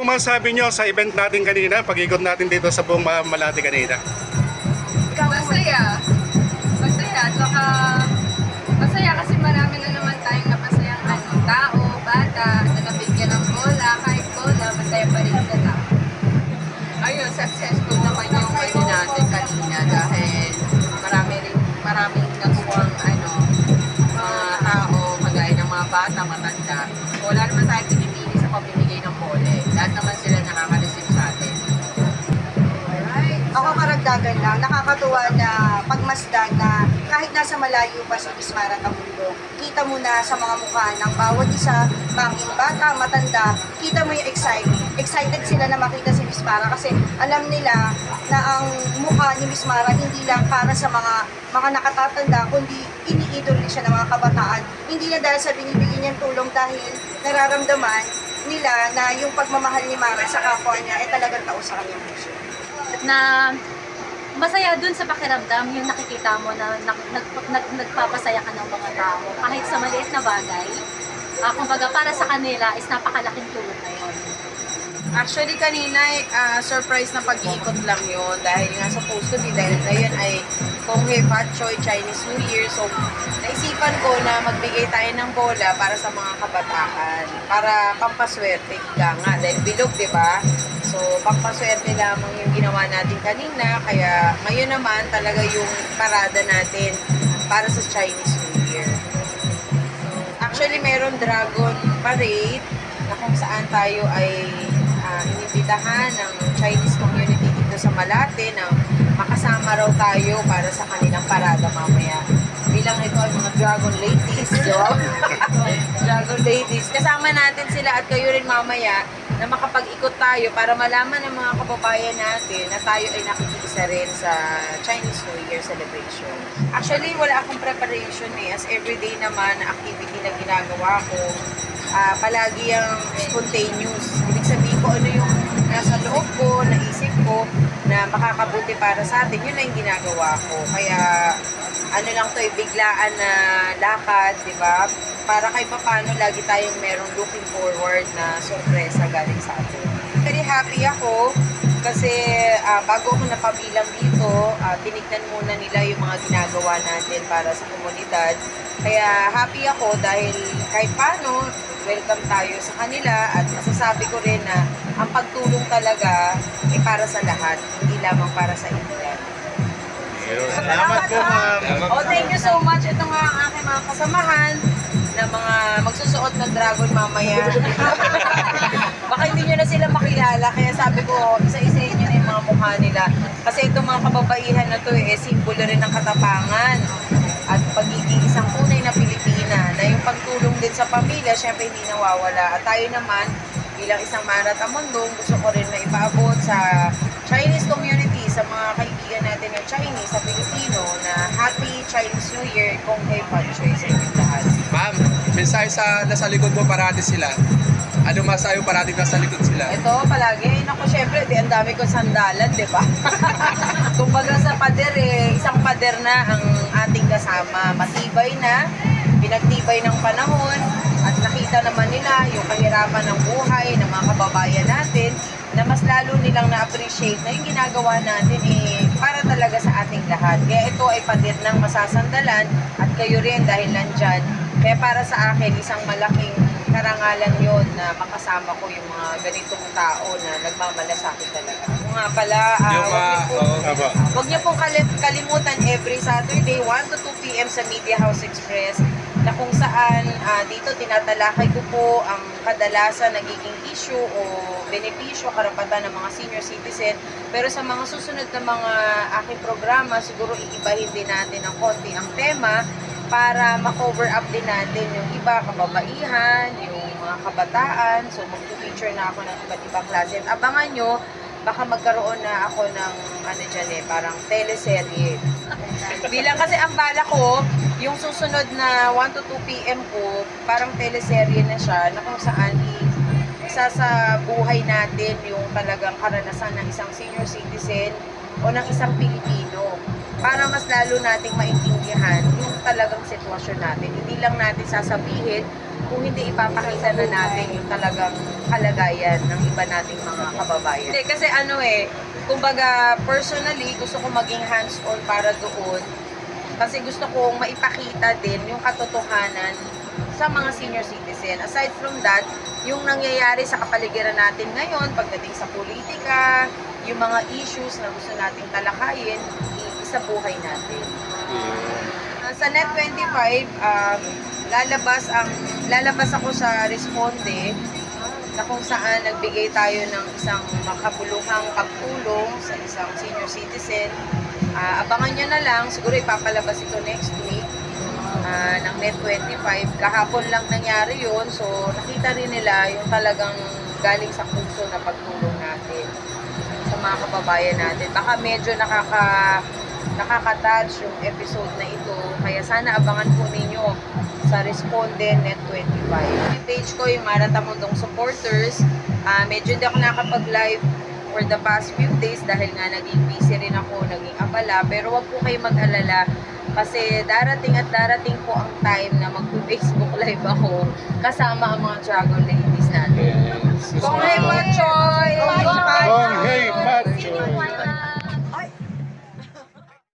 Kung masasabi nyo sa event natin kanina, pag-ikot natin dito sa buong Malate kanina? Masaya. Masaya. Tsaka masaya kasi marami na naman tayong napasayang tao, bata, na nabigyan ng bola, kahit bola, masaya pa rin sila. Ayun, successful naman yung natin kanina dahil maraming nagsuwang mga tao, magaya ng mga bata, matanda. Wala naman tayong pinipili sa pamimigay ng bola. Lahat naman sila nakaka-receive sa atin. Ako karagdagan lang, nakakatuwa na pagmasdan na kahit nasa malayo pa si Miss Mara Tamundo, kita mo na sa mga mukha ng bawat isa, banging bata, matanda, kita mo yung excited sila na makita si Miss Mara kasi alam nila na ang mukha ni Miss Mara hindi lang para sa mga nakatatanda, kundi iniidol rin siya ng mga kabataan. Hindi na dahil sa binibigyan niyang tulong dahil nararamdaman nila na yung pagmamahal ni Mara sa kapwa niya ay talagang tao sa kanyang puso. Na masaya dun sa pakiramdam yung nakikita mo na nagpapasaya ka ng mga tao kahit sa maliit na bagay. Kumbaga para sa kanila is napakalaking tulong na yun. Actually kanina surprise na pag-iikot lang yun dahil nga supposed to be dahil ngayon ay Konghe Fat Choi Chinese New Year, so naisipan ko na magbigay tayo ng bola para sa mga kabataan para pampaswerte ika nga dahil bilog, di ba? So pampaswerte lamang yung ginawa natin kanina, kaya ngayon naman talaga yung parada natin para sa Chinese New Year. So actually meron Dragon Parade na kung saan tayo ay inibitahan ng Chinese community dito sa Malate na makasama raw tayo para sa kanilang parada mamaya. Bilang ito ay mga Dragon Ladies, Dragon Ladies. Kasama natin sila at kayo rin mamaya na makapag-ikot tayo para malaman ng mga kababayan natin na tayo ay nakikiisa rin sa Chinese New Year celebration. Actually, wala akong preparation as everyday naman na activity na ginagawa ko. Palagi yung spontaneous. Ibig sabihin ko ano yung nasa loob ko, naisip ko na makakabuti para sa atin, yun na yung ginagawa ko. Kaya ano lang to, biglaan na lakad, di ba? Para kahit paano lagi tayong merong looking forward na sorpresa galing sa atin. Very happy ako kasi bago ako napabilang dito, tinignan muna nila yung mga ginagawa natin para sa komunidad. Kaya happy ako dahil kahit paano, welcome tayo sa kanila at masasabi ko rin na ang pagtulong talaga ay para sa lahat, hindi lamang para sa ilan. Salamat po, ma'am. Oh, thank you so much. Ito nga ang aking mga kasamahan na mga magsusuot ng dragon mamaya. Baka hindi nyo na sila makilala, kaya sabi ko, isa-isahin nyo na yung mga mukha nila. Kasi itong mga kababaihan na to simbolo rin ng katapangan at pagiging isang tunay na Pilipina na yung pagtulong din sa pamilya, syempre hindi nawawala. At tayo naman, bilang isang Mara Tamundong, gusto ko rin na ipaabot sa Chinese community, sa mga kaibigan natin na Chinese, sa Pilipino, na Happy Chinese New Year, Konghe Fat Choi sa inyong lahat. Ma'am, mensahe sa nasa likod mo, parati sila. Ano masayo parati nasa likod sila? Ito, palagi. Naku, syempre, ang dami kong sandalan, di ba? Kumbaga sa pader, isang pader na ang ating kasama. Matibay na, pinagtibay ng panahon, at nakita naman nila yung kahirapan ng buhay ng mga kababayan natin, na mas lalo nilang na-appreciate na yung ginagawa natin para talaga sa ating lahat. Kaya ito ay pader ng masasandalan at kayo rin dahil nandyan. Kaya para sa akin, isang malaking karangalan yon na makasama ko yung mga ganitong tao na nagmamalasakit talaga. Kung nga pala, huwag niyo pong kalimutan every Saturday, 1 to 2 p.m. sa Media House Express, na kung saan dito tinatalakay ko po ang kadalasan nagiging issue o benepisyo, karapatan ng mga senior citizen. Pero sa mga susunod na mga aking programa, siguro iibahin din natin ng konti ang tema para ma-cover up din natin yung iba, kababaihan, yung mga kabataan. So mag-feature na ako ng iba't ibang klase. At abangan nyo, baka magkaroon na ako ng parang teleserye. Bilang kasi ang bala ko, yung susunod na 1 to 2 p.m. ko, parang teleserye na siya na kung saan isa sa buhay natin yung talagang karanasan ng isang senior citizen o ng isang Pilipino para mas lalo nating maintindihan yung talagang sitwasyon natin. Hindi lang natin sasabihin kung hindi ipapakita na natin yung talagang kalagayan ng iba nating mga kababayan. Hindi, kasi kumbaga personally, gusto ko maging hands-on para doon. Kasi gusto kong maipakita din yung katotohanan sa mga senior citizen. Aside from that, yung nangyayari sa kapaligiran natin ngayon, pagdating sa politika, yung mga issues na gusto nating talakayin, sa buhay natin. Sa Net25, lalabas ako sa Responde na kung saan nagbigay tayo ng isang makabuluhang pagtulong sa isang senior citizen. Abangan nyo na lang, siguro ipapalabas ito next week ng Net25. Kahapon lang nangyari yun, so nakita rin nila yung talagang galing sa puso na pagtulong natin sa mga kababayan natin. Baka medyo nakaka-touch yung episode na ito, kaya sana abangan po ninyo sa Responde Net25. Yung page ko, yung Marata Mundong Supporters, medyo hindi ako nakapag-live for the past few days dahil nga naging busy rin ako, naging abala, pero wag po kayo mag-alala kasi darating po ang time na mag-Facebook live ako kasama ang mga Dragon Ladies natin. Kung may Pachoy!